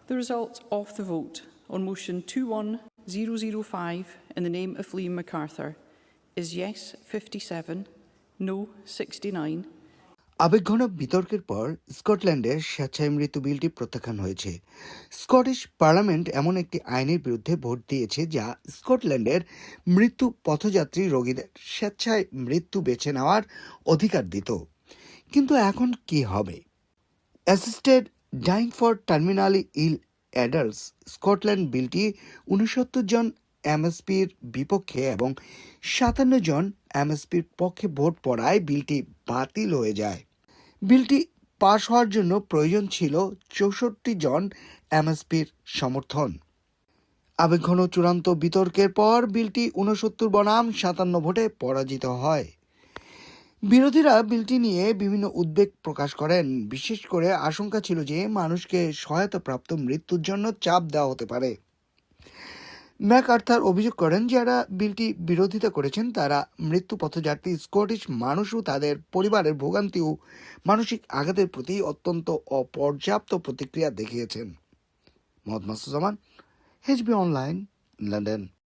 The result of the vote on motion 21005 in the name of Liam MacArthur is yes 57, no 69. আবেগঘন বিতর্কের পর স্কটল্যান্ডের স্বেচ্ছায় মৃত্যু বিলটি প্রত্যাখ্যান হয়েছে। স্কটিশ পার্লামেন্ট এমন একটি আইনের বিরুদ্ধে ভোট দিয়েছে যা স্কটল্যান্ডের মৃত্যু পথযাত্রী রোগীদের স্বেচ্ছায় মৃত্যু বেছে নেওয়ার অধিকার দিত। কিন্তু এখন কি হবে? Assisted dying for terminally ill adults Scotland বিলটি 69 জন এমএসপির বিপক্ষে এবং 57 জন এমএসপির পক্ষে ভোট পড়ায় বিলটি বাতিল হয়ে যায়। বিলটি পাশ হওয়ার জন্য প্রয়োজন ছিল 64 জন এমএসপির সমর্থন। আবেগঘন চূড়ান্ত বিতর্কের পর বিলটি 69 বনাম 57 ভোটে পরাজিত হয়। বিরোধীরা বিলটি নিয়ে বিভিন্ন উদ্বেগ প্রকাশ করেন। বিশেষ করে আশঙ্কা ছিল যে মানুষকে সহায়তাপ্রাপ্ত মৃত্যুর জন্য চাপ দেওয়া হতে পারে। ম্যাকআর্থার অভিযোগ করেন, যারা বিলটি বিরোধিতা করেছেন তারা মৃত্যু পথযাত্রী স্কটিশ মানুষ ও তাদের পরিবারের ভোগান্তি ও মানসিক আঘাতের প্রতি অত্যন্ত অপর্যাপ্ত প্রতিক্রিয়া দেখিয়েছেন। মোহাম্মদ মাসুদ জামান, HB অনলাইন, লন্ডন।